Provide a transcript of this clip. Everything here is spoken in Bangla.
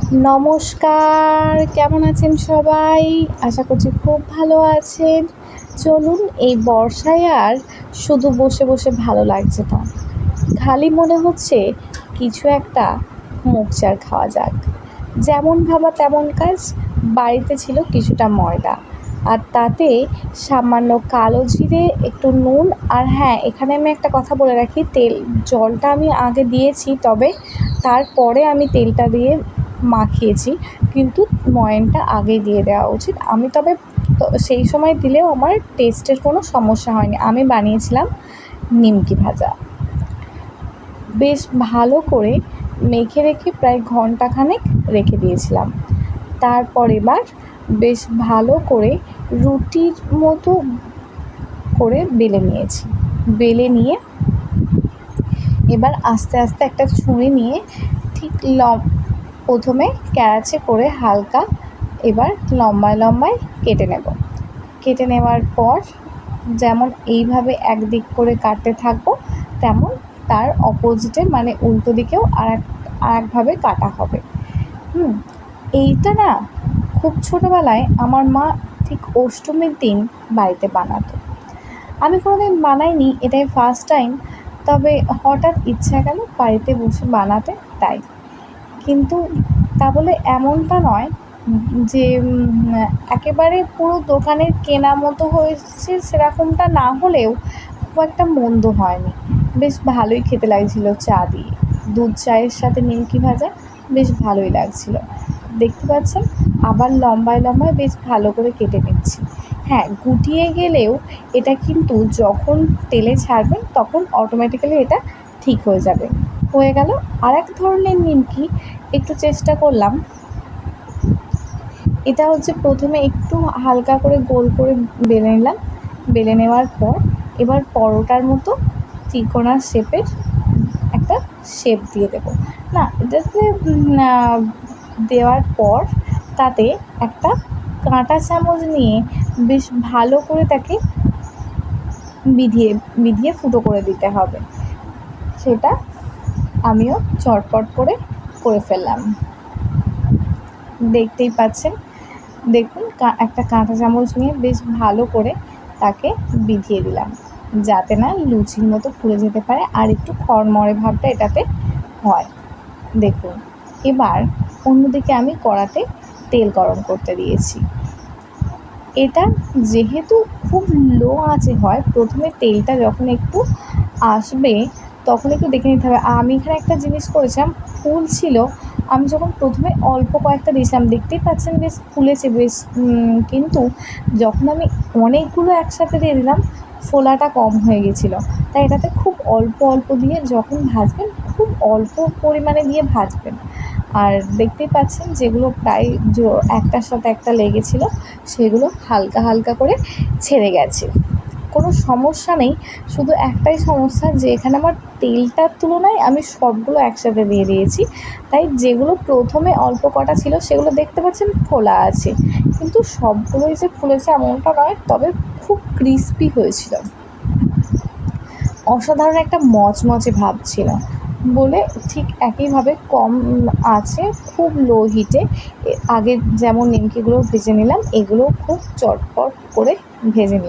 নমস্কার, কেমন আছেন সবাই? আশা করছি খুব ভালো আছেন। চলুন, এই বর্ষায় আর শুধু বসে বসে ভালো লাগছে না, খালি মনে হচ্ছে কিছু একটা মোকচার খাওয়া যাক। যেমন ভাবা তেমন কাজ। বাড়িতে ছিল কিছুটা ময়দা, আর তাতে সামান্য কালো জিরে, একটু নুন, আর হ্যাঁ, এখানে আমি একটা কথা বলে রাখি, জলটা আমি আগে দিয়েছি, তবে তারপরে আমি তেলটা দিয়ে মাখিয়েছি, কিন্তু ময়ানটা আগেই দিয়ে দেওয়া উচিত। আমি তবে সেই সময় দিলেও আমার টেস্টের কোনো সমস্যা হয়নি। আমি বানিয়েছিলাম নিমকি ভাজা। বেশ ভালো করে মেখে রেখে প্রায় ঘন্টাখানেক রেখে দিয়েছিলাম। তারপর এবার বেশ ভালো করে রুটির মতো করে বেলে নিয়েছি। বেলে নিয়ে এবার আস্তে আস্তে একটা ছুরি নিয়ে ঠিক প্রথমে ক্যারাচে করে হালকা এবার লম্বায় লম্বায় কেটে নেব। কেটে নেওয়ার পর যেমন এইভাবে একদিক করে কাটতে থাকবো, তেমন তার অপোজিটে মানে উল্টো দিকেও আরেকভাবে কাটা হবে। এইটা না খুব ছোটোবেলায় আমার মা ঠিক অষ্টমীর দিন বাড়িতে বানাতো। আমি কোনোদিন বানাইনি, এটাই ফার্স্ট টাইম। তবে হঠাৎ ইচ্ছা গেল বাড়িতে বসে বানাতে, তাই। কিন্তু তা বলে এমনটা নয় যে একেবারে পুরো দোকানের কেনা মতো হয়েছে, সেরকমটা না হলেও খুব একটা মন্দ হয়নি। বেশ ভালোই খেতে লাগছিলো চা দিয়ে, দুধ চায়ের সাথে নিমকি ভাজা বেশ ভালোই লাগছিলো। দেখতে পাচ্ছেন, আবার লম্বায় লম্বায় বেশ ভালো করে কেটে নিচ্ছি। হ্যাঁ, গুটিয়ে গেলেও এটা কিন্তু যখন তেলে ছাড়বেন তখন অটোমেটিক্যালি এটা ঠিক হয়ে যাবে। হয়ে গেল। আর এক ধরনের নিমকি একটু চেষ্টা করলাম। এটা হচ্ছে প্রথমে একটু হালকা করে গোল করে বেলে নিলাম। বেলে নেওয়ার পর এবার পরোটার মতো ত্রিকোণার শেপের একটা শেপ দিয়ে দেবো। না, এটাতে দেওয়ার পর তাতে একটা কাঁটা চামচ নিয়ে বেশ ভালো করে তাকে বিধিয়ে বিধিয়ে ফুটো করে দিতে হবে। সেটা আমিও চটপট করে ফেললাম। দেখতেই পাচ্ছেন, দেখুন একটা কাঁটা চামচ নিয়ে বেশ ভালো করে তাকে বিধিয়ে দিলাম, যাতে না লুচির মতো ফুলে যেতে পারে আর একটু খড়মড়ে ভাবটা এটাতে হয়। দেখুন, এবার অন্যদিকে আমি কড়াতে তেল গরম করতে দিয়েছি। এটা যেহেতু খুব লো আঁচে হয়, প্রথমে তেলটা যখন একটু আসবে তখন একটু দেখে নিতে হবে। আমি এখানে একটা জিনিস করেছিলাম, ফুল ছিল, আমি যখন প্রথমে অল্প কয়েকটা দিয়েছিলাম, দেখতেই পাচ্ছেন বেশ ফুলেছে বেশ, কিন্তু যখন আমি অনেকগুলো একসাথে দিয়ে দিলাম ফোলাটা কম হয়ে গেছিলো। তাই এটাতে খুব অল্প অল্প দিয়ে যখন ভাজবেন, খুব অল্প পরিমাণে দিয়ে ভাজবেন। আর দেখতেই পাচ্ছেন যেগুলো প্রায় একটার সাথে একটা লেগেছিলো, সেগুলো হালকা হালকা করে ছেড়ে গেছে। কোনো সমস্যা নেই, শুধু একটাই সমস্যা যে এখানে আমার তেলটার তুলনায় আমি সবগুলো একসাথে দিয়ে দিয়েছি, তাই যেগুলো প্রথমে অল্প কটা ছিল সেগুলো দেখতে পাচ্ছেন ফোলা আছে, কিন্তু সবগুলোই যে ফুলেছে এমনটা নয়, তবে খুব ক্রিস্পি হয়েছিল, অসাধারণ একটা মচমচে ভাব ছিল বলে ঠিক একইভাবে কম আছে, খুব লো হিটে আগে যেমন নিমকিগুলো ভেজে নিলাম, এগুলো খুব চটপট করে ভেজে নিলাম।